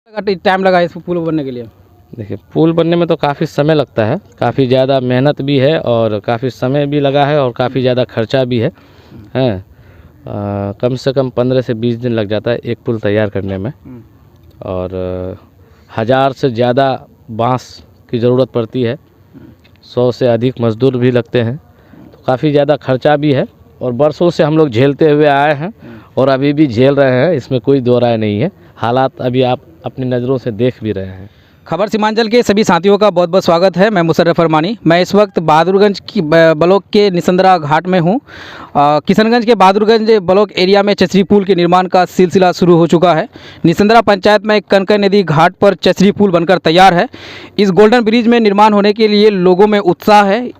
Time लगा इस पुल बनने के लिए? देखिए, पुल बनने में तो काफ़ी समय लगता है, काफ़ी ज़्यादा मेहनत भी है और काफ़ी समय भी लगा है और काफ़ी ज़्यादा खर्चा भी है। कम से कम 15 से 20 दिन लग जाता है एक पुल तैयार करने में और 1000 से ज़्यादा बांस की ज़रूरत पड़ती है, 100 से अधिक मज़दूर भी लगते हैं, तो काफ़ी ज़्यादा खर्चा भी है और बरसों से हम लोग झेलते हुए आए हैं और अभी भी झेल रहे हैं, इसमें कोई दो राय नहीं है। हालात अभी आप अपनी नज़रों से देख भी रहे हैं। खबर सीमांचल के सभी साथियों का बहुत बहुत स्वागत है। मैं मुशर्रफ अरमानी। मैं इस वक्त बहादुरगंज की ब्लॉक के निसंदरा घाट में हूँ। किशनगंज के बहादुरगंज ब्लॉक एरिया में चचरी पुल के निर्माण का सिलसिला शुरू हो चुका है। निसंदरा पंचायत में कनकई नदी घाट पर चचरी पुल बनकर तैयार है। इस गोल्डन ब्रिज में निर्माण होने के लिए लोगों में उत्साह है।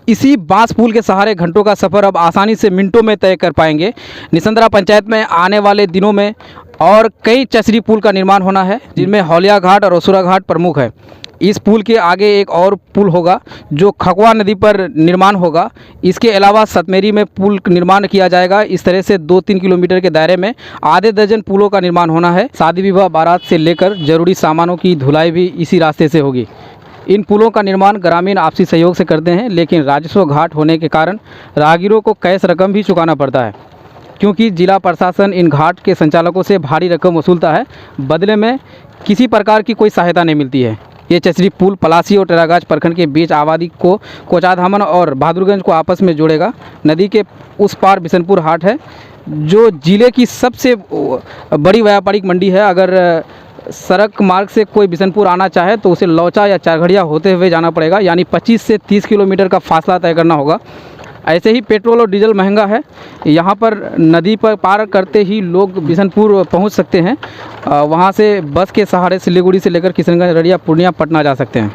इसी बांस पुल के सहारे घंटों का सफ़र अब आसानी से मिनटों में तय कर पाएंगे। निसंदरा पंचायत में आने वाले दिनों में और कई चचरी पुल का निर्माण होना है, जिनमें हौलिया घाट और असुरा घाट प्रमुख है। इस पुल के आगे एक और पुल होगा जो खकवा नदी पर निर्माण होगा। इसके अलावा सतमेरी में पुल निर्माण किया जाएगा। इस तरह से 2-3 किलोमीटर के दायरे में आधे दर्जन पुलों का निर्माण होना है। शादी विवाह, बारात से लेकर जरूरी सामानों की धुलाई भी इसी रास्ते से होगी। इन पुलों का निर्माण ग्रामीण आपसी सहयोग से करते हैं, लेकिन राजस्व घाट होने के कारण राहगीरों को कैश रकम भी चुकाना पड़ता है, क्योंकि जिला प्रशासन इन घाट के संचालकों से भारी रकम वसूलता है। बदले में किसी प्रकार की कोई सहायता नहीं मिलती है। ये चचरी पुल पलासी और टेरागाछ प्रखंड के बीच आबादी को कोचाधामन और बहादुरगंज को आपस में जोड़ेगा। नदी के उस पार बिशनपुर हाट है, जो जिले की सबसे बड़ी व्यापारिक मंडी है। अगर सड़क मार्ग से कोई बिशनपुर आना चाहे तो उसे लौचा या चारघड़िया होते हुए जाना पड़ेगा, यानी 25 से 30 किलोमीटर का फासला तय करना होगा। ऐसे ही पेट्रोल और डीजल महंगा है। यहाँ पर नदी पर पार करते ही लोग बिशनपुर पहुँच सकते हैं। वहाँ से बस के सहारे सिलीगुड़ी से लेकर किशनगंज, अररिया, पूर्णिया, पटना जा सकते हैं।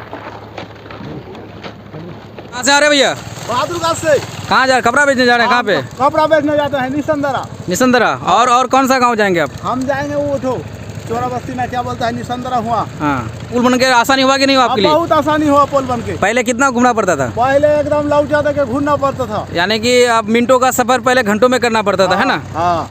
कहाँ से आ रहे भैया? बहादुरगंज से। कहाँ जा रहे? कपड़ा बेचने जा रहे हैं? कहाँ पे? कपड़ा बेचने जाते हैं निसंदरा। निसंदरा। और कौन सा गाँव जाएंगे आप? हम जाएंगे वो उठो चोरा बस्ती में, क्या बोलता है, निसंदरा हुआ। हाँ, पुल बन के आसानी हुआ कि नहीं हुआ आपके लिए? बहुत आसानी हुआ पुल बन के। पहले कितना घूमना पड़ता था? पहले एकदम लौचा दे के घूमना पड़ता था, यानी कि अब मिनटों का सफर पहले घंटों में करना पड़ता था, है ना? हाँ।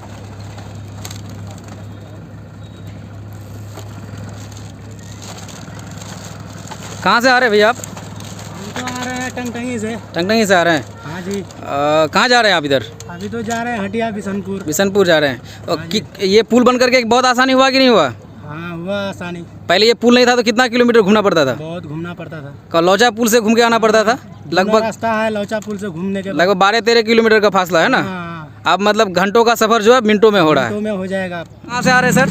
कहाँ से आ रहे हैं भैया आप? हम तो आ रहे हैं टंगटंगी से। टंगटंगी से आ रहे हैं? हाँ जी। कहाँ जा रहे हैं आप इधर? अभी तो जा रहे हैं हटिया बिशनपुर। बिशनपुर जा रहे हैं। और ये पुल बन करके बहुत आसानी हुआ कि नहीं हुआ? हाँ, हुआ आसानी। पहले ये पुल नहीं था तो कितना किलोमीटर घूमना पड़ता था? बहुत घूमना पड़ता था। लौचा पुल से घूम के आना पड़ता था? लगभग रास्ता है लौचा पुल से घूमने के, लगभग 12-13 किलोमीटर का फासला है ना? हाँ। अब मतलब घंटों का सफर जो है मिनटों में हो रहा है। मिनटों में हो जाएगा। कहाँ से आ रहे हैं सर?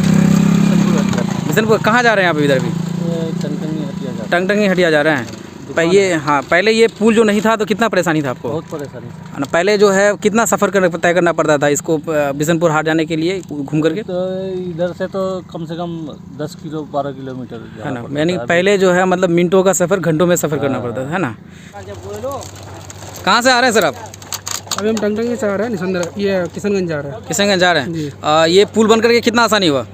बिशनपुर। कहाँ जा रहे हैं आप इधर भी? टंगटंगी हटिया जा रहे हैं। पहले ये पुल जो नहीं था तो कितना परेशानी था आपको? बहुत परेशानी। पहले जो है कितना सफ़र तय करना पड़ता था इसको बिशनपुर हाट जाने के लिए घूम करके? तो इधर से तो कम से कम 10-12 किलोमीटर है ना? यानी पहले जो है मतलब मिनटों का सफ़र घंटों में सफ़र करना पड़ता था, है ना? कहाँ से आ रहे हैं सर आप? अभी हम टंगटंगी से आ रहे हैं, निसंदरा, ये किशनगंज जा रहे हैं। किशनगंज जा रहे हैं। ये पुल बन करके कितना आसानी हुआ?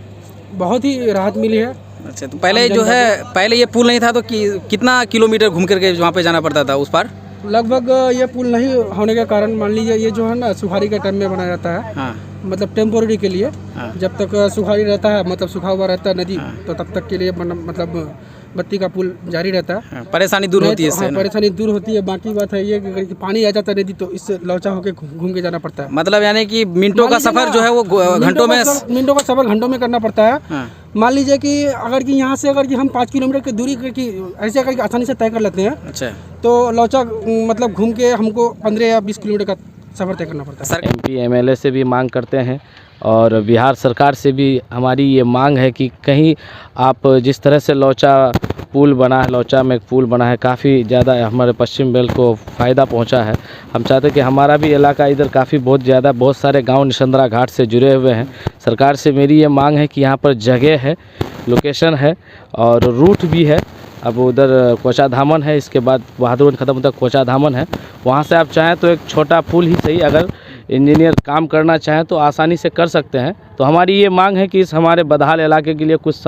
बहुत ही राहत मिली है। अच्छा, तो पहले जो है पहले ये पुल नहीं था तो कितना किलोमीटर घूम करके वहाँ पे जाना पड़ता था उस पार? लगभग ये पुल नहीं होने के कारण मान लीजिए ये जो है ना सुखाड़ी का टाइम में बनाया जाता है। हाँ। मतलब टेम्पोररी के लिए। हाँ। जब तक सुखाड़ी रहता है, मतलब सूखा हुआ रहता है नदी, तो तब तक के लिए मतलब बत्ती का पुल जारी रहता है। हाँ, परेशानी दूर होती है इससे। हाँ, परेशानी दूर होती है। बाकी बात है ये कि पानी आ जाता है नदी तो इससे लौचा होकर घूम के जाना पड़ता है। मतलब यानी कि मिनटों का सफ़र जो है वो घंटों में, मिनटों का सफ़र घंटों में करना पड़ता है। हाँ। मान लीजिए कि अगर कि यहाँ से अगर कि हम 5 किलोमीटर की दूरी की ऐसे अगर आसानी से तय कर लेते हैं, अच्छा, तो लौचा मतलब घूम के हमको 15 या 20 किलोमीटर का सफ़र तय करना पड़ता है। MP MLA से भी मांग करते हैं और बिहार सरकार से भी हमारी ये मांग है कि कहीं आप जिस तरह से लौचा पुल बना है, लौचा में एक पुल बना है, काफ़ी ज़्यादा हमारे पश्चिम बेल्ट को फ़ायदा पहुंचा है। हम चाहते हैं कि हमारा भी इलाका इधर काफ़ी बहुत सारे गांव निसंदरा घाट से जुड़े हुए हैं। सरकार से मेरी ये मांग है कि यहाँ पर जगह है, लोकेशन है और रूट भी है। अब उधर कोचाधामन है, इसके बाद बहादुरगंज ख़त्म होता है, कोचाधामन है। वहाँ से आप चाहें तो एक छोटा पुल ही सही, अगर इंजीनियर काम करना चाहें तो आसानी से कर सकते हैं। तो हमारी ये मांग है कि इस हमारे बदहाल इलाके के लिए कुछ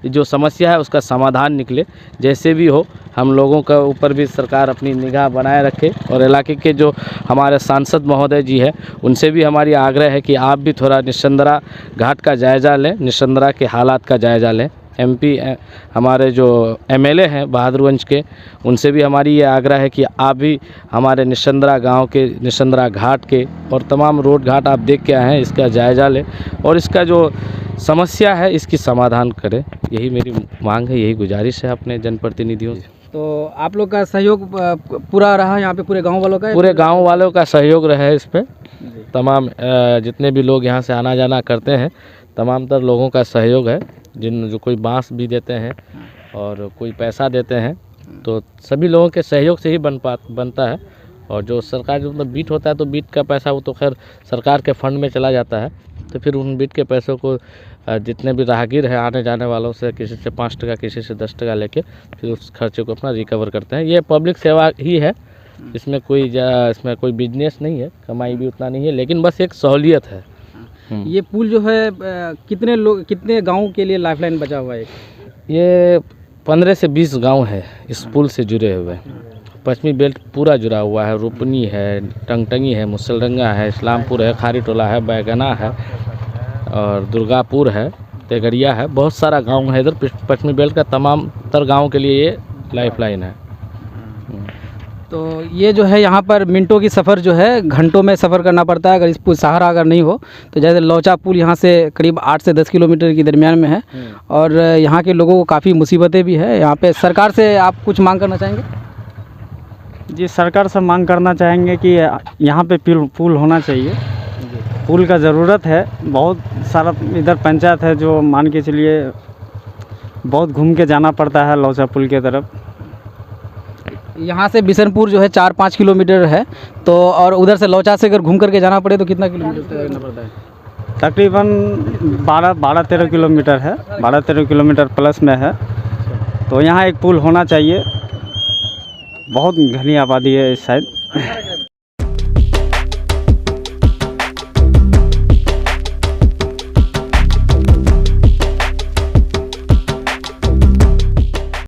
जो समस्या है उसका समाधान निकले। जैसे भी हो, हम लोगों का ऊपर भी सरकार अपनी निगाह बनाए रखे और इलाके के जो हमारे सांसद महोदय जी हैं उनसे भी हमारी आग्रह है कि आप भी थोड़ा निसंदरा घाट का जायज़ा लें, निसंदरा के हालात का जायज़ा लें। MP हमारे जो MLA हैं बहादुरगंज के, उनसे भी हमारी ये आग्रह है कि आप भी हमारे निशंद्रा गांव के, निशंद्रा घाट के और तमाम रोड घाट आप देख के आए हैं, इसका जायज़ा लें और इसका जो समस्या है इसकी समाधान करें। यही मेरी मांग है, यही गुजारिश है अपने जनप्रतिनिधियों से। तो आप लोग का सहयोग पूरा रहा यहाँ पे, पूरे गांव वालों का? पूरे गांव वालों का सहयोग रहा है इस पे। तमाम जितने भी लोग यहाँ से आना जाना करते हैं, तमाम तर लोगों का सहयोग है। जो कोई बांस भी देते हैं और कोई पैसा देते हैं, तो सभी लोगों के सहयोग से ही बनता है। और जो सरकार जो मतलब बीट होता है, तो बीट का पैसा वो तो खैर सरकार के फंड में चला जाता है। तो फिर उन बीट के पैसों को जितने भी राहगीर हैं आने जाने वालों से, किसी से 5 टका किसी से 10 टका लेके फिर उस खर्चे को अपना रिकवर करते हैं। ये पब्लिक सेवा ही है, इसमें कोई बिजनेस नहीं है, कमाई भी उतना नहीं है, लेकिन बस एक सहूलियत है। ये पुल जो है कितने गाँव के लिए लाइफलाइन बचा हुआ है? ये 15 से 20 गांव है इस पुल से जुड़े हुए। पश्चिमी बेल्ट पूरा जुड़ा हुआ है। रुपनी है, टंगटंगी है, मुसलडंगा है, इस्लामपुर है, खारी टोला है, बैगना है और दुर्गापुर है, तेगड़िया है। बहुत सारा गांव है इधर। पश्चिमी बेल्ट का तमाम तर गाँव के लिए ये लाइफलाइन है। तो ये जो है यहाँ पर मिनटों की सफ़र जो है घंटों में सफ़र करना पड़ता है अगर इस पुल सहारा अगर नहीं हो तो। जैसे लौचा पुल यहाँ से करीब 8 से 10 किलोमीटर के दरमियान में है और यहाँ के लोगों को काफ़ी मुसीबतें भी है। यहाँ पे सरकार से आप कुछ मांग करना चाहेंगे? जी, सरकार से मांग करना चाहेंगे कि यहाँ पे पुल होना चाहिए। पुल का ज़रूरत है। बहुत सारा इधर पंचायत है जो मान के चलिए बहुत घूम के जाना पड़ता है लौचा पुल के तरफ। यहाँ से बिशनपुर जो है 4-5 किलोमीटर है, तो और उधर से लौचा से अगर घूम करके जाना पड़े तो कितना किलोमीटर तय करना पड़ता है? तकरीबन 12-13 किलोमीटर है, 12-13 किलोमीटर प्लस में है। तो यहाँ एक पुल होना चाहिए। बहुत घनी आबादी है इस साइड।